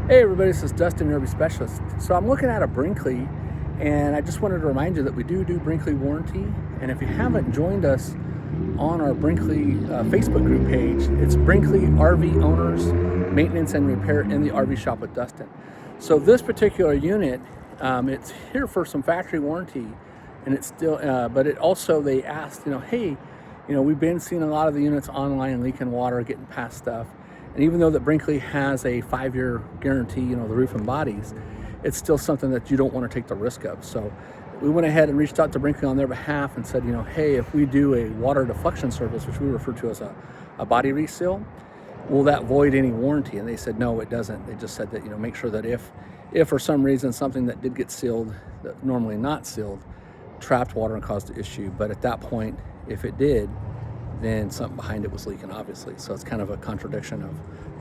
Hey everybody, this is Dustin, RV Specialist. So I'm looking at a Brinkley, and I just wanted to remind you that we do Brinkley warranty. And if you haven't joined us on our Brinkley Facebook group page, it's Brinkley RV Owners Maintenance and Repair in the RV Shop with Dustin. So this particular unit, it's here for some factory warranty, and it's still, but it also, they asked, hey, we've been seeing a lot of the units online leaking water, getting past stuff. And even though that Brinkley has a 5-year guarantee, the roof and bodies, it's still something that you don't want to take the risk of. So we went ahead and reached out to Brinkley on their behalf and said, hey, if we do a water deflection service, which we refer to as a body reseal, will that void any warranty? And they said, no, it doesn't. They just said that, make sure that if for some reason something that did get sealed, that normally not sealed, trapped water and caused the issue. But at that point, if it did, then something behind it was leaking, obviously. So it's kind of a contradiction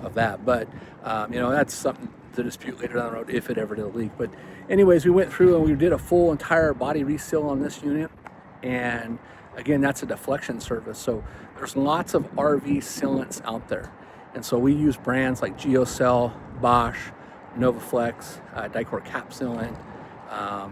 of that. But, that's something to dispute later down the road if it ever did leak. But anyways, we went through and we did a full entire body reseal on this unit. And again, that's a deflection service. So there's lots of RV sealants out there. And so we use brands like GeoCell, Bosch, Novaflex, Dicor Cap Sealant.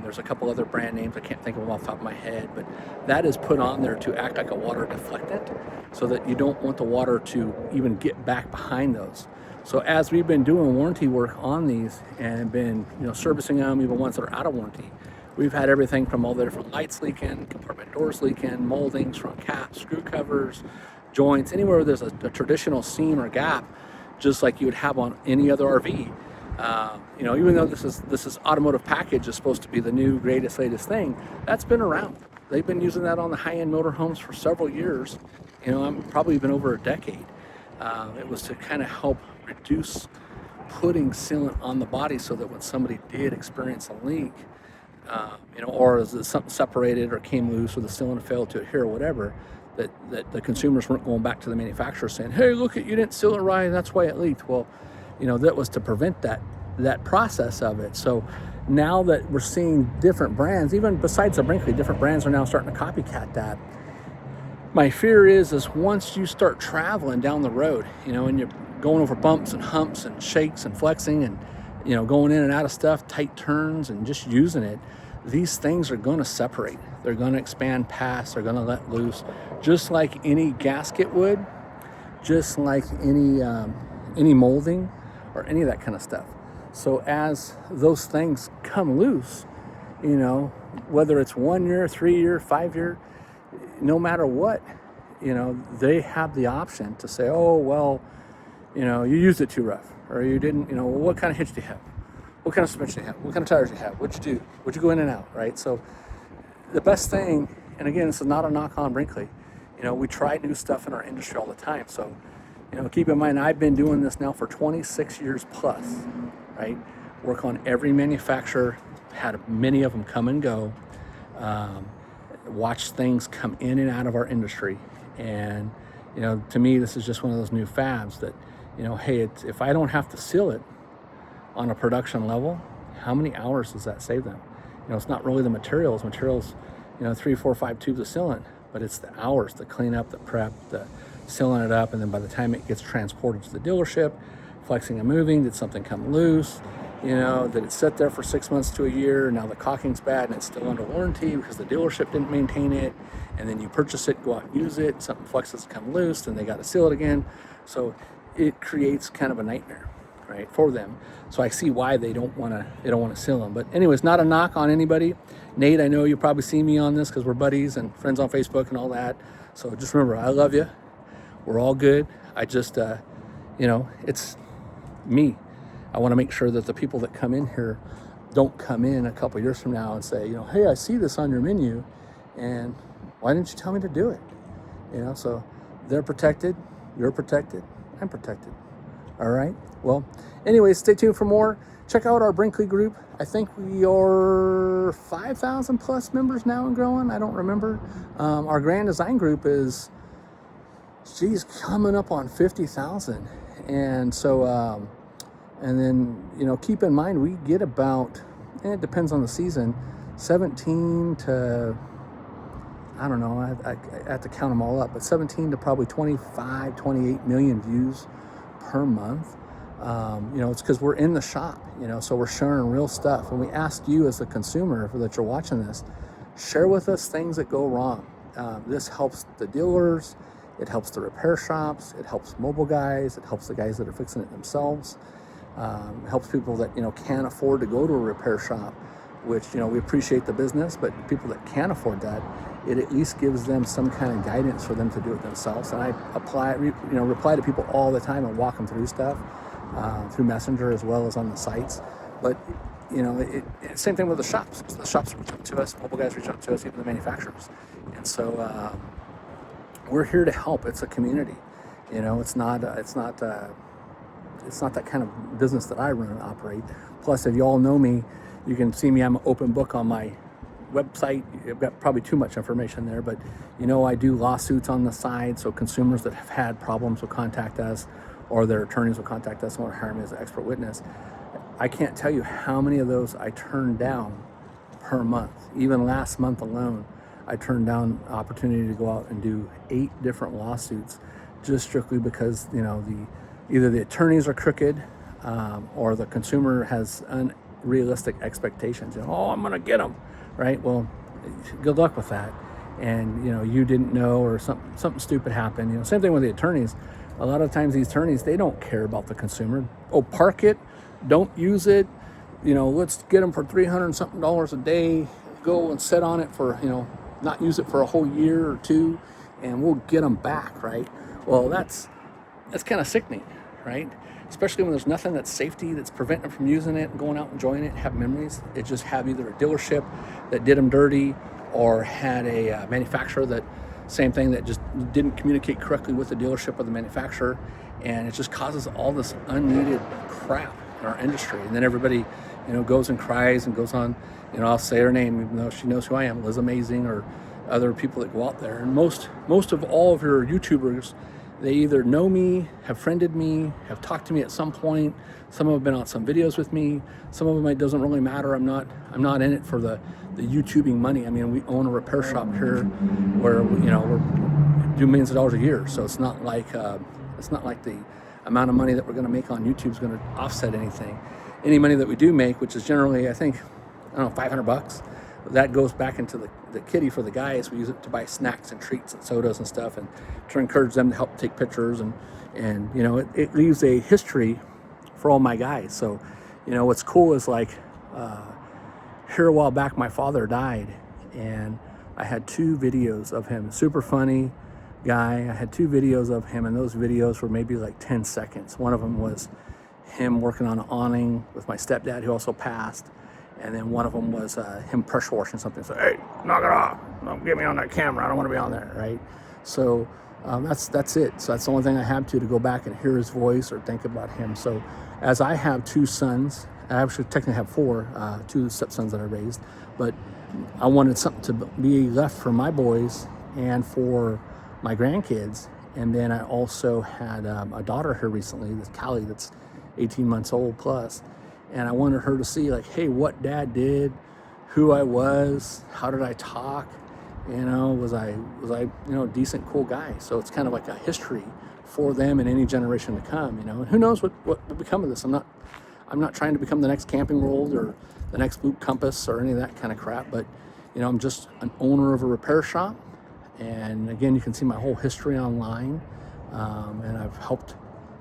There's a couple other brand names, I can't think of them off the top of my head, but that is put on there to act like a water deflectant so that you don't want the water to even get back behind those. So as we've been doing warranty work on these and been servicing them, even ones that are out of warranty, we've had everything from all the different lights leaking, compartment doors leaking, moldings, front caps, screw covers, joints, anywhere where there's a traditional seam or gap, just like you would have on any other RV. Even though this is automotive package is supposed to be the new greatest latest thing, that's been around. They've been using that on the high-end motorhomes for several years. Probably been over a decade. It was to kind of help reduce putting sealant on the body so that when somebody did experience a leak, or is it something separated or came loose or the sealant failed to adhere or whatever, that the consumers weren't going back to the manufacturer saying, hey, look, you didn't seal it right, and that's why it leaked. Well, that was to prevent that process of it. So now that we're seeing different brands, even besides the Brinkley, different brands are now starting to copycat that. My fear is once you start traveling down the road, and you're going over bumps and humps and shakes and flexing and, going in and out of stuff, tight turns and just using it, these things are going to separate. They're going to expand past, they're going to let loose, just like any gasket would, just like any molding or any of that kind of stuff. So as those things come loose, whether it's 1 year, 3 year, 5 year, no matter what, they have the option to say, oh, well, you used it too rough, or you didn't, what kind of hitch do you have? What kind of suspension do you have? What kind of tires do you have? What'd you do? Would you go in and out, right? So the best thing, and again, this is not a knock on Brinkley, we try new stuff in our industry all the time. So, keep in mind, I've been doing this now for 26 years plus, right? Work on every manufacturer, had many of them come and go, watch things come in and out of our industry. And, to me, this is just one of those new fabs that, hey, if I don't have to seal it on a production level, how many hours does that save them? It's not really the materials, 3, 4, 5 tubes of sealant, but it's the hours, the cleanup, the prep, the sealing it up, and then by the time it gets transported to the dealership, flexing and moving, did something come loose, did it sit there for 6 months to a year, now the caulking's bad and it's still under warranty because the dealership didn't maintain it, and then you purchase it, go out and use it, something flexes, come loose, then they got to seal it again. So it creates kind of a nightmare, right, for them. So I see why they don't want to seal them. But anyways, not a knock on anybody. Nate, I know you'll probably see me on this because we're buddies and friends on Facebook and all that. So just remember, I love you. We're all good. I just, it's me. I want to make sure that the people that come in here don't come in a couple years from now and say, hey, I see this on your menu, and why didn't you tell me to do it? So they're protected, you're protected, I'm protected. All right. Well, anyways, stay tuned for more. Check out our Brinkley group. I think we are 5,000 plus members now and growing. I don't remember. Our Grand Design group is, coming up on 50,000. And so, and then, keep in mind, we get about, it depends on the season, 17 to, I don't know, I have to count them all up, but 17 to probably 25, 28 million views per month. It's because we're in the shop, so we're sharing real stuff. And we ask you as a consumer that you're watching this, share with us things that go wrong. This helps the dealers, it helps the repair shops, it helps mobile guys, it helps the guys that are fixing it themselves. It helps people that, can't afford to go to a repair shop, which, we appreciate the business, but people that can't afford that, it at least gives them some kind of guidance for them to do it themselves. And I reply to people all the time and walk them through stuff through Messenger as well as on the sites. But, same thing with the shops. The shops reach out to us, mobile guys reach out to us, even the manufacturers. And so we're here to help. It's a community. It's not that kind of business that I run and operate. Plus, if you all know me, you can see me. I'm an open book on my website. I've got probably too much information there, but I do lawsuits on the side, so consumers that have had problems will contact us, or their attorneys will contact us and want to hire me as an expert witness. I can't tell you how many of those I turn down per month. Even last month alone, I turned down opportunity to go out and do 8 different lawsuits, just strictly because either the attorneys are crooked, or the consumer has unrealistic expectations. I'm going to get them, right? Well, good luck with that. And you didn't know, or something stupid happened. Same thing with the attorneys. A lot of times these attorneys, they don't care about the consumer. Park it, don't use it. Let's get them for $300 and something a day. Go and sit on it for not use it for a whole year or 2, and we'll get them back, right? Well, that's kind of sickening, right? Especially when there's nothing that's safety that's preventing them from using it and going out and enjoying it, have memories. It just have either a dealership that did them dirty, or had a manufacturer that, same thing, that just didn't communicate correctly with the dealership or the manufacturer, and it just causes all this unneeded crap in our industry. And then everybody, goes and cries and goes on. I'll say her name, even though she knows who I am, Liz Amazing, or other people that go out there. And most of all of your YouTubers, they either know me, have friended me, have talked to me at some point. Some of them have been on some videos with me. Some of them, it doesn't really matter. I'm not in it for the YouTubing money. I mean, we own a repair shop here where we do millions of dollars a year. So it's not like the amount of money that we're going to make on YouTube is going to offset anything. Any money that we do make, which is generally, I think, $500, that goes back into the kitty for the guys. We use it to buy snacks and treats and sodas and stuff, and to encourage them to help take pictures, and it leaves a history for all my guys. So what's cool is here a while back, my father died, and I had 2 videos of him. Super funny guy. I had 2 videos of him, and those videos were maybe 10 seconds. One of them was him working on an awning with my stepdad, who also passed. And then one of them was him pressure washing something. So, hey, knock it off. Don't get me on that camera. I don't want to be on there, right? So that's it. So that's the only thing I have to go back and hear his voice or think about him. So as I have 2 sons, I actually technically have 4, 2 stepsons that I raised, but I wanted something to be left for my boys and for my grandkids. And then I also had a daughter here recently, this Callie, that's 18 months old plus. And I wanted her to see hey, what Dad did, who I was, how did I talk, was I a decent, cool guy. So it's kind of like a history for them and any generation to come, and who knows what will become of this. I'm not trying to become the next Camping World or the next Loop Compass or any of that kind of crap, but I'm just an owner of a repair shop. And again, you can see my whole history online, and I've helped,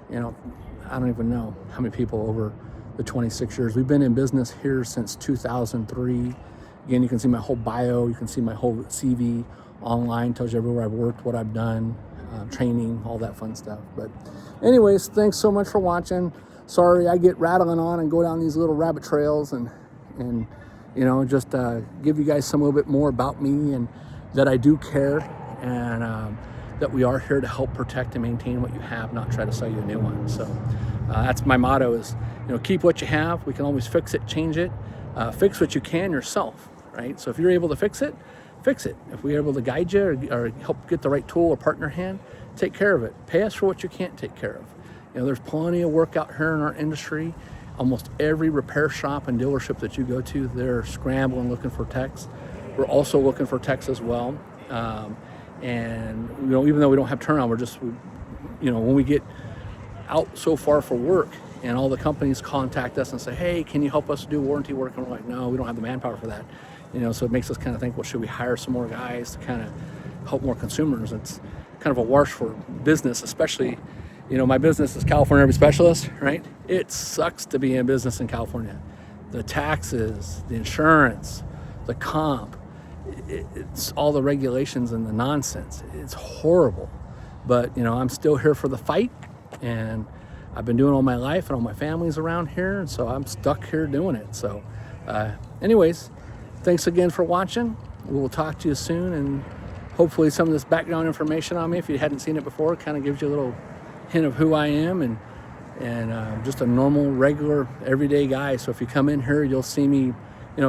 I don't even know how many people over the 26 years. We've been in business here since 2003. Again, you can see my whole bio, you can see my whole CV online, tells you everywhere I've worked, what I've done, training, all that fun stuff. But anyways, thanks so much for watching. Sorry I get rattling on and go down these little rabbit trails and just give you guys some little bit more about me, and that I do care, and that we are here to help protect and maintain what you have, not try to sell you a new one. So that's my motto is, keep what you have. We can always fix it, change it, fix what you can yourself, right? So if you're able to fix it, fix it. If we're able to guide you or help get the right tool or partner hand, take care of it. Pay us for what you can't take care of. There's plenty of work out here in our industry. Almost every repair shop and dealership that you go to, they're scrambling looking for techs. We're also looking for techs as well. And even though we don't have turnaround, we're just, when we get out so far for work, and all the companies contact us and say, hey, can you help us do warranty work? And we're like, no, we don't have the manpower for that. So it makes us kind of think, well, should we hire some more guys to kind of help more consumers? It's kind of a wash for business, especially, my business is California RV Specialist, right? It sucks to be in business in California. The taxes, the insurance, the comp, it's all the regulations and the nonsense. It's horrible. But, I'm still here for the fight, and I've been doing all my life, and all my family's around here, and so I'm stuck here doing it. So anyways, thanks again for watching. We will talk to you soon, and hopefully some of this background information on me, if you hadn't seen it before, kind of gives you a little hint of who I am, and just a normal, regular, everyday guy. So if you come in here, you'll see me,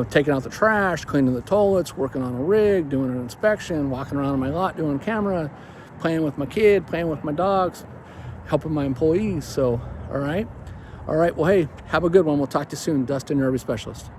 taking out the trash, cleaning the toilets, working on a rig, doing an inspection, walking around on my lot, doing camera, playing with my kid, playing with my dogs, helping my employees. So, all right. Well, hey, have a good one. We'll talk to you soon. Dustin, your RV Specialist.